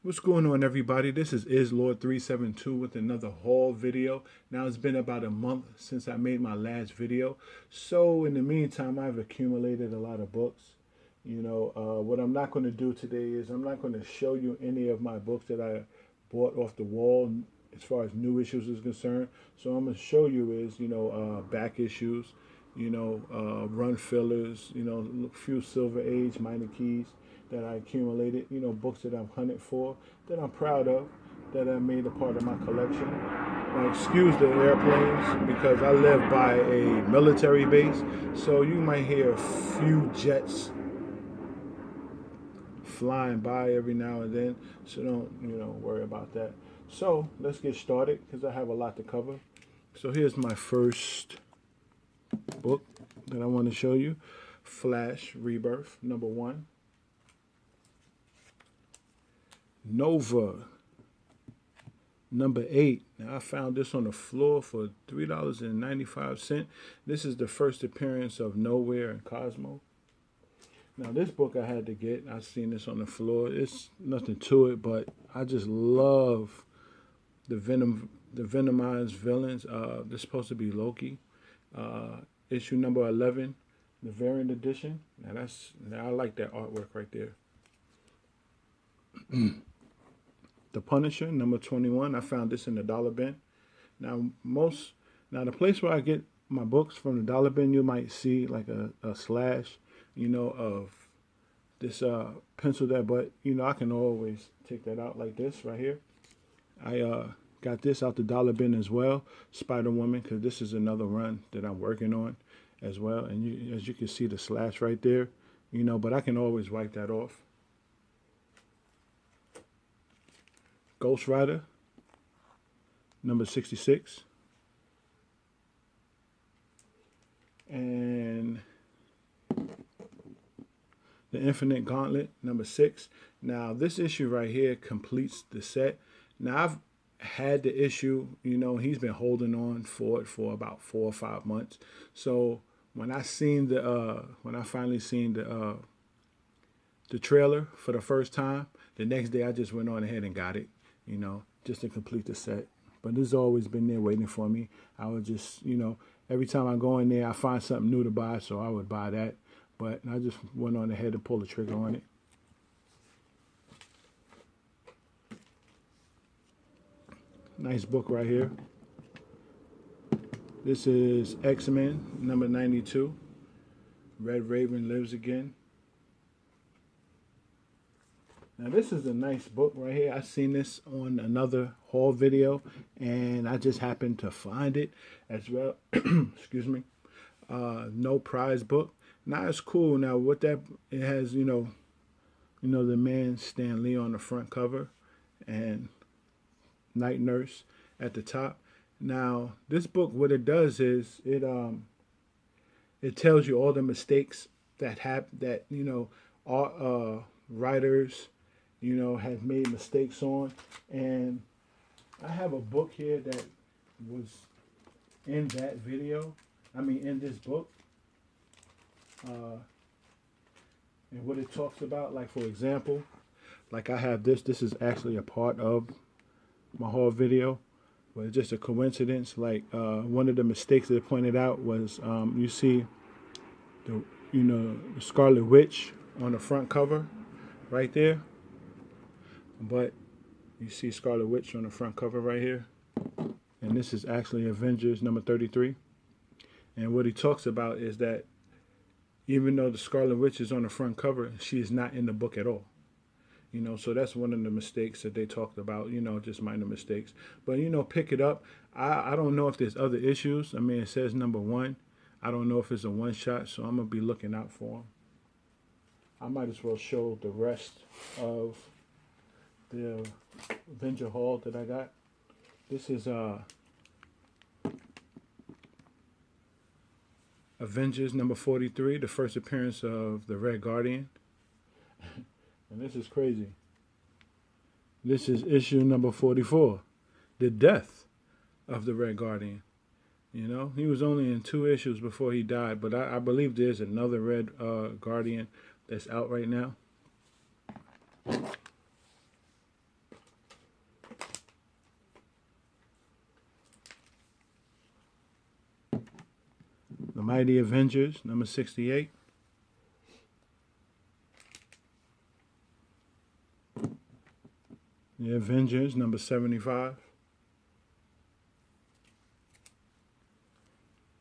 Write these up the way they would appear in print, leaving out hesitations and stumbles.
What's going on, everybody? This is IsLord372 with another haul video. Now, it's been about a month since I made my last video. So, in the meantime, I've accumulated a lot of books. What I'm not going to do today is I'm not going to show you any of my books that I bought off the wall as far as new issues is concerned. So, I'm going to show you is, back issues, run fillers, a few Silver Age minor keys that I accumulated, books that I've hunted for, that I'm proud of, that I made a part of my collection. Now, excuse the airplanes because I live by a military base, so you might hear a few jets flying by every now and then, so don't, worry about that. So let's get started because I have a lot to cover. So here's my first book that I want to show you, Flash Rebirth, #1. Nova, #8. Now I found this on the floor for $3.95. This is the first appearance of Nowhere and Cosmo. Now this book I had to get. I seen this on the floor. It's nothing to it, but I just love the Venomized villains. This is supposed to be Loki. Issue number 11, the variant edition. Now I like that artwork right there. The Punisher, #21. I found this in the dollar bin. Now the place where I get my books from, the dollar bin, you might see like a slash, of this pencil there, but I can always take that out like this right here. I got this out the dollar bin as well, Spider Woman, because this is another run that I'm working on as well, and as you can see the slash right there, but I can always wipe that off. Ghost Rider, #66. And the Infinite Gauntlet, #6. Now, this issue right here completes the set. Now, I've had the issue, he's been holding on for it for about 4 or 5 months. So when I finally seen the trailer for the first time, the next day I just went on ahead and got it, just to complete the set. But this has always been there waiting for me. I would just, every time I go in there, I find something new to buy, so I would buy that. But I just went on ahead and pulled the trigger on it. Nice book right here. This is X-Men, #92. Red Raven Lives Again. Now this is a nice book right here. I seen this on another haul video, and I just happened to find it as well. Excuse me. No prize book. Now it's cool. Now what that it has, the man Stan Lee on the front cover, and Night Nurse at the top. Now this book, what it does is it tells you all the mistakes that all writers have made mistakes on. And I have a book here that was in that video. In this book. And what it talks about, like for example, like I have this. This is actually a part of my whole video, but it's just a coincidence. Like one of the mistakes that it pointed out was you see the the Scarlet Witch on the front cover right there. But you see Scarlet Witch on the front cover right here. And this is actually Avengers #33. And what he talks about is that even though the Scarlet Witch is on the front cover, she is not in the book at all. So that's one of the mistakes that they talked about, just minor mistakes. But, pick it up. I don't know if there's other issues. It says #1. I don't know if it's a one-shot, so I'm going to be looking out for them. I might as well show the rest of the Avenger haul that I got. This is Avengers #43, the first appearance of the Red Guardian. And this is crazy. This is issue #44, the death of the Red Guardian. He was only in 2 issues before he died, but I believe there's another Red Guardian that's out right now. Mighty Avengers, number 68. The Avengers, number 75.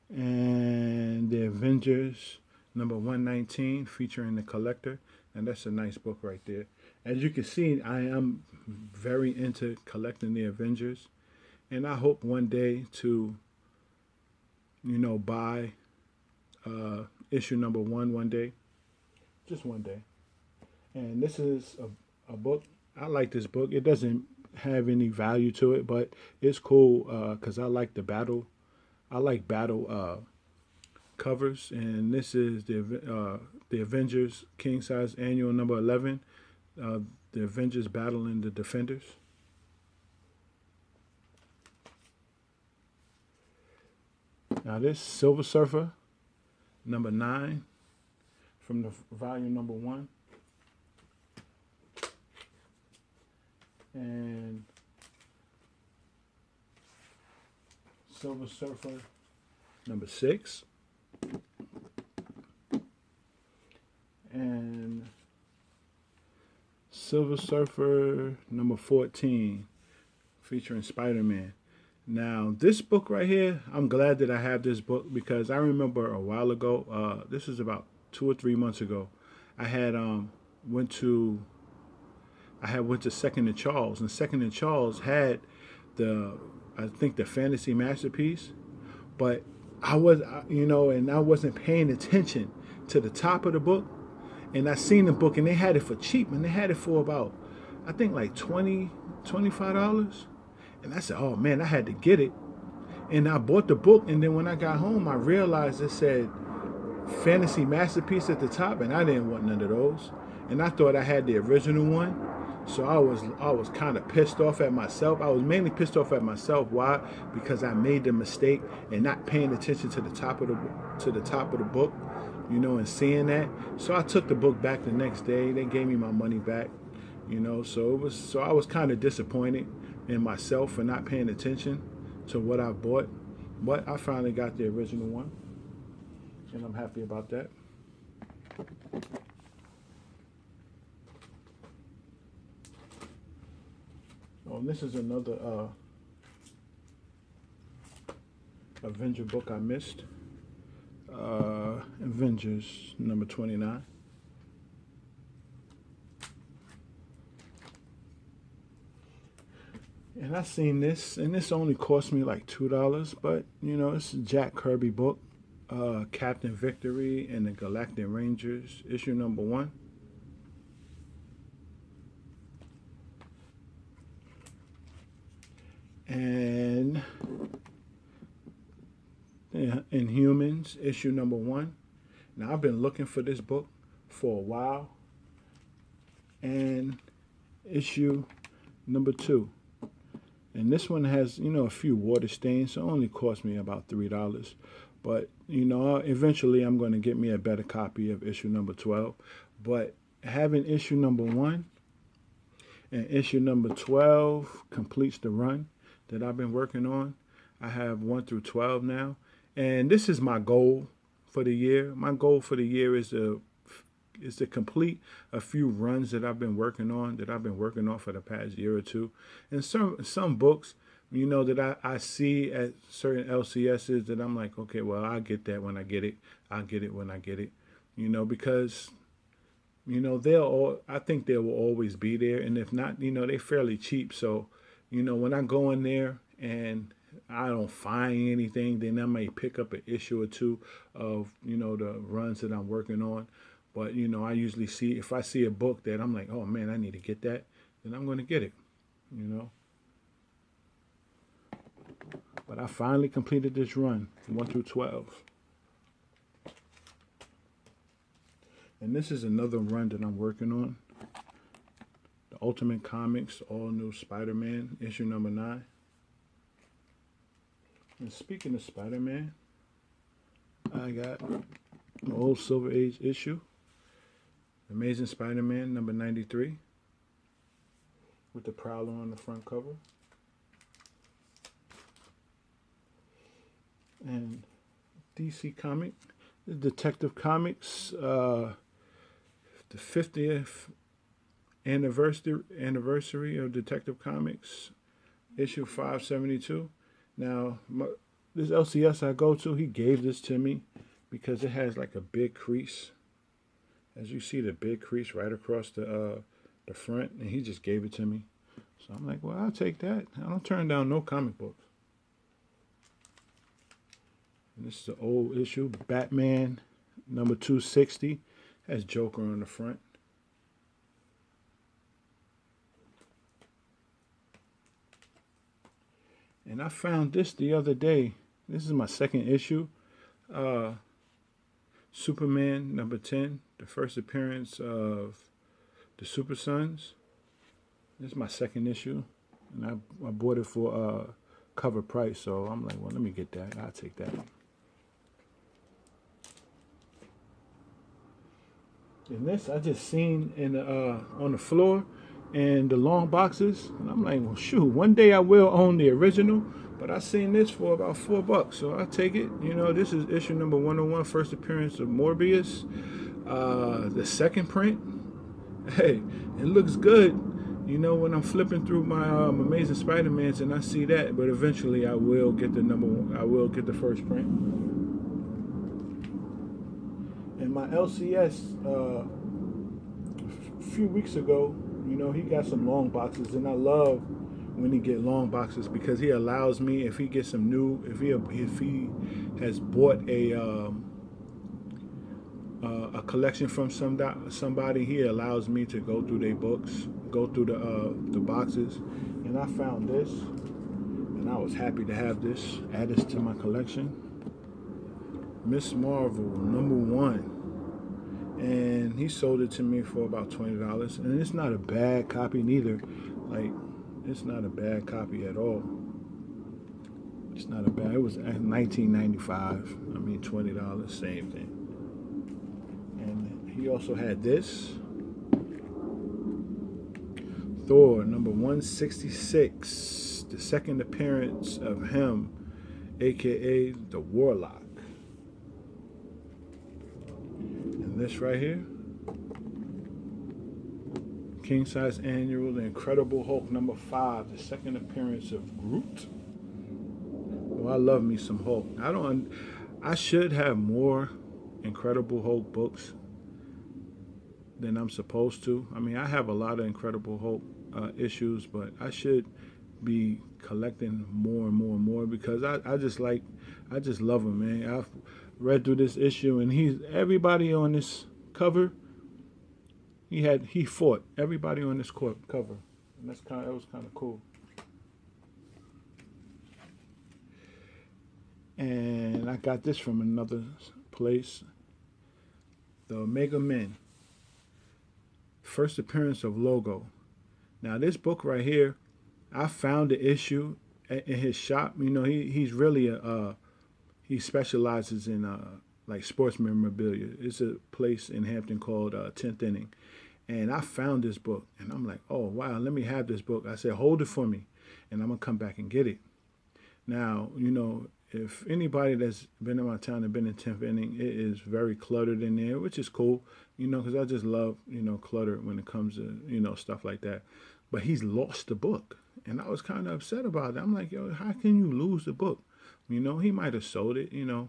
And The Avengers, number 119, featuring the Collector. And that's a nice book right there. As you can see, I am very into collecting the Avengers. And I hope one day to, buy issue number one day. Just one day. And this is a book. I like this book. It doesn't have any value to it, but it's cool because I like the battle. I like battle covers, and this is the Avengers King Size Annual number 11. The Avengers battling the Defenders. Now this Silver Surfer number 9 from the volume number 1. And Silver Surfer number 6. And Silver Surfer number 14 featuring Spider-Man. Now this book right here, I'm glad that I have this book because I remember a while ago, this is about 2 or 3 months ago, I had went to Second and Charles, and Second and Charles had I think the Fantasy Masterpiece, but I wasn't paying attention to the top of the book, and I seen the book and they had it for cheap, and they had it for about, I think like $25, and I said, oh man, I had to get it, and I bought the book, and then when I got home, I realized it said Fantasy Masterpiece at the top, and I didn't want none of those, and I thought I had the original one. So I was kind of pissed off at myself. I was mainly pissed off at myself. Why? Because I made the mistake and not paying attention to the top of the book, and seeing that. So I took the book back the next day. They gave me my money back, So I was kind of disappointed in myself for not paying attention to what I bought. But I finally got the original one, and I'm happy about that. Oh, and this is another Avenger book I missed. Avengers number 29. And I seen this, and this only cost me like $2, but it's a Jack Kirby book, Captain Victory and the Galactic Rangers, issue number 1. And Inhumans, issue number 1. Now, I've been looking for this book for a while. And issue number 2. And this one has, a few water stains, so it only cost me about $3. But, eventually I'm going to get me a better copy of issue number 12. But having issue number 1 and issue number 12 completes the run that I've been working on. I have 1 through 12 now. And this is my goal for the year. My goal for the year is to complete a few runs that I've been working on, for the past year or two. And some books, that I see at certain LCSs that I'm like, okay, well, I'll get that when I get it. I'll get it when I get it. Because I think they will always be there. And if not, they're fairly cheap. So, when I go in there and I don't find anything, then I may pick up an issue or two of, the runs that I'm working on. But, I usually if I see a book that I'm like, oh man, I need to get that, then I'm going to get it, But I finally completed this run, 1 through 12. And this is another run that I'm working on. The Ultimate Comics All New Spider-Man, issue number 9. And speaking of Spider-Man, I got an old Silver Age issue, Amazing Spider-Man number 93, with the Prowler on the front cover. And DC comic, the Detective Comics, the 50th anniversary of Detective Comics, issue 572. Now, this LCS I go to, he gave this to me because it has like a big crease. As you see, the big crease right across the front, and he just gave it to me. So I'm like, well, I'll take that. I don't turn down no comic books. And this is an old issue, Batman number 260. Has Joker on the front. And I found this the other day. This is my second issue. Superman number 10, the first appearance of the Super Sons. This is my second issue. And I bought it for cover price. So I'm like, well, let me get that. I'll take that. And this I just seen in on the floor and the long boxes, and I'm like, well, shoot, one day I will own the original, but I seen this for about $4, so I take it. You know, this is issue number 101, first appearance of Morbius, the second print. Hey, it looks good. You know, when I'm flipping through my Amazing Spider-Mans and I see that, but eventually I will get the number one. I will get the first print. And my LCS, a few weeks ago, you know, he got some long boxes, and I love when he get long boxes because he allows me, if he gets some new, if he has bought a collection from somebody, he allows me to go through their books, go through the boxes, and I found this, and I was happy to have this, add this to my collection. Miss Marvel #1. And he sold it to me for about $20. And it's not a bad copy neither. Like, it's not a bad copy at all. It's not a bad. It was $19.95. I mean, $20, same thing. And he also had this. Thor number 166. The second appearance of him, aka the Warlock. This right here, King Size Annual, The Incredible Hulk number 5, the second appearance of Groot. Well, I love me some Hulk. I should have more Incredible Hulk books than I'm supposed to. I mean, I have a lot of Incredible Hulk issues, but I should be collecting more and more and more because I just love him, man. I've read through this issue, and everybody on this cover. He fought everybody on this cover, and that was kind of cool. And I got this from another place. The Omega Men. First appearance of Logo. Now this book right here, I found the issue in his shop. You know, he's really he specializes in like sports memorabilia. It's a place in Hampton called 10th Inning. And I found this book, and I'm like, oh, wow, let me have this book. I said, hold it for me, and I'm going to come back and get it. Now, you know, if anybody that's been in my town and been in 10th Inning, it is very cluttered in there, which is cool, you know, because I just love, you know, clutter when it comes to, you know, stuff like that. But he's lost the book, and I was kind of upset about it. I'm like, yo, how can you lose the book? You know, he might have sold it, you know,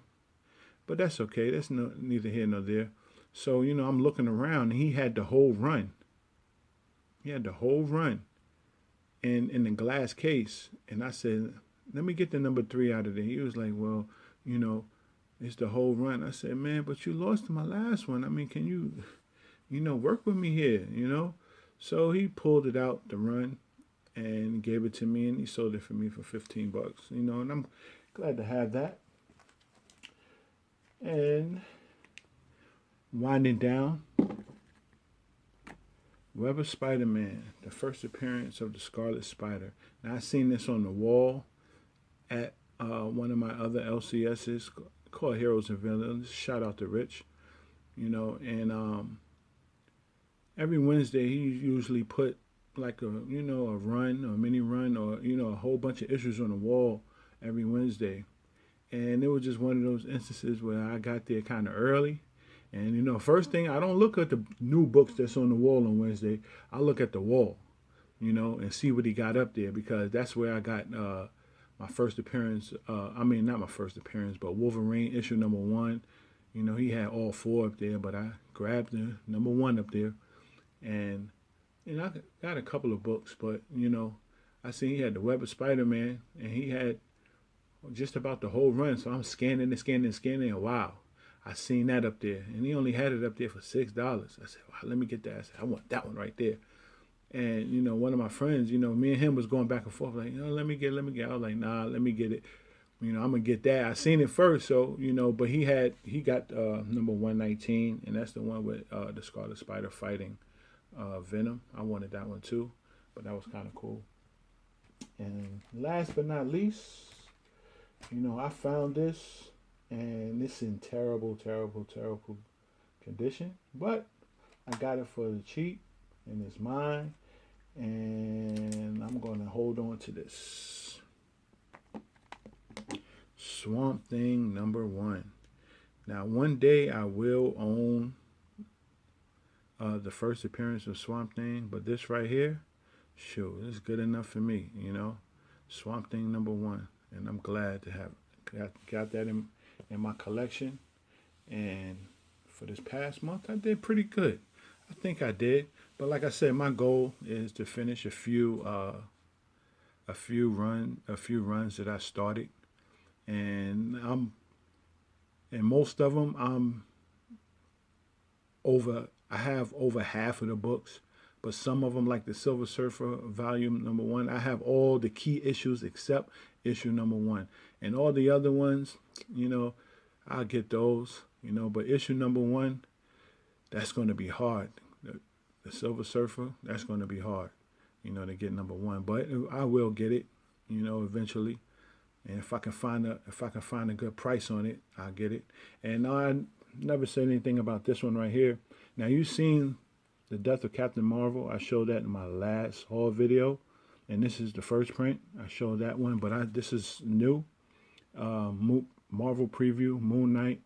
but that's okay. That's neither here nor there. So, you know, I'm looking around, and he had the whole run. He had the whole run in the glass case. And I said, let me get the number 3 out of there. He was like, well, you know, it's the whole run. I said, man, but you lost my last one. I mean, can you, you know, work with me here, you know? So he pulled it out, the run, and gave it to me, and he sold it for me for $15, you know, and I'm glad to have that. And winding down, Web of Spider-Man, the first appearance of the Scarlet Spider. Now, I seen this on the wall at one of my other LCSs called Heroes and Villains. Shout out to Rich, you know, and every Wednesday he usually put like a, you know, a run or a mini run or, you know, a whole bunch of issues on the wall every Wednesday. And it was just one of those instances where I got there kind of early. And you know, first thing, I don't look at the new books that's on the wall on Wednesday. I look at the wall, you know, and see what he got up there, because that's where I got my first appearance. I mean, not my first appearance, but Wolverine issue #1. You know, he had all 4 up there, but I grabbed the #1 up there, and I got a couple of books, but you know, I seen he had the Web of Spider-Man, and he had just about the whole run. So I'm scanning and scanning and scanning, and wow, I seen that up there, and he only had it up there for $6. I said, wow, let me get that. I said, I want that one right there. And you know, one of my friends, you know, me and him was going back and forth, like, you know, let me get it. I was like, nah, let me get it. You know, I'm gonna get that. I seen it first, so you know, but he got #119, and that's the one with the Scarlet Spider fighting Venom. I wanted that one too, but that was kind of cool. And last but not least, you know, I found this, and it's in terrible, terrible, terrible condition, but I got it for the cheap, and it's mine, and I'm gonna hold on to this. Swamp Thing #1. Now, one day I will own the first appearance of Swamp Thing, but this right here, sure, it's good enough for me, you know. Swamp Thing #1, and I'm glad to have got that in my collection. And for this past month, I did pretty good. I think I did, but like I said, my goal is to finish a few runs that I started, and most of them I have over half of the books, but some of them, like the Silver Surfer volume #1, I have all the key issues except issue #1, and all the other ones, you know, I'll get those, you know, but issue #1, that's going to be hard. The Silver Surfer, that's going to be hard, you know, to get #1, but I will get it, you know, eventually. And if I can find a good price on it, I'll get it. And I never said anything about this one right here. Now, you've seen The Death of Captain Marvel. I showed that in my last haul video, and this is the first print. I showed that one, but this is new. Marvel preview, Moon Knight,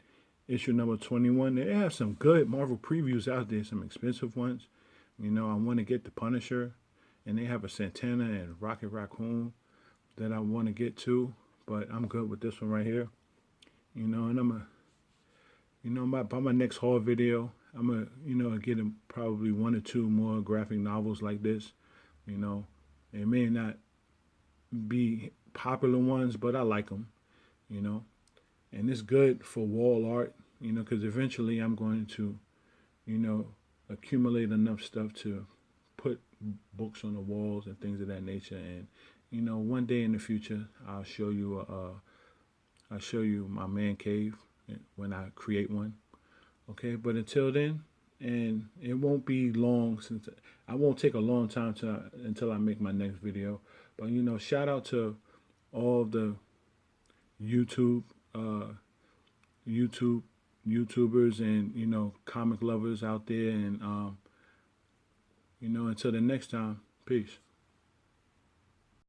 issue #21. They have some good Marvel previews out there, some expensive ones. You know, I want to get the Punisher, and they have a Santana and Rocket Raccoon that I want to get too. But I'm good with this one right here, you know. And by my next haul video, I'm gonna, you know, get probably 1 or 2 more graphic novels like this. You know, it may not be popular ones, but I like them, you know. And it's good for wall art, you know, because eventually I'm going to, you know, accumulate enough stuff to put books on the walls and things of that nature. And you know, one day in the future, I'll show you my man cave when I create one. Okay, but until then, and it won't be long since I won't take a long time until I make my next video. But you know, shout out to all the YouTubers and you know, comic lovers out there, and you know, until the next time, peace.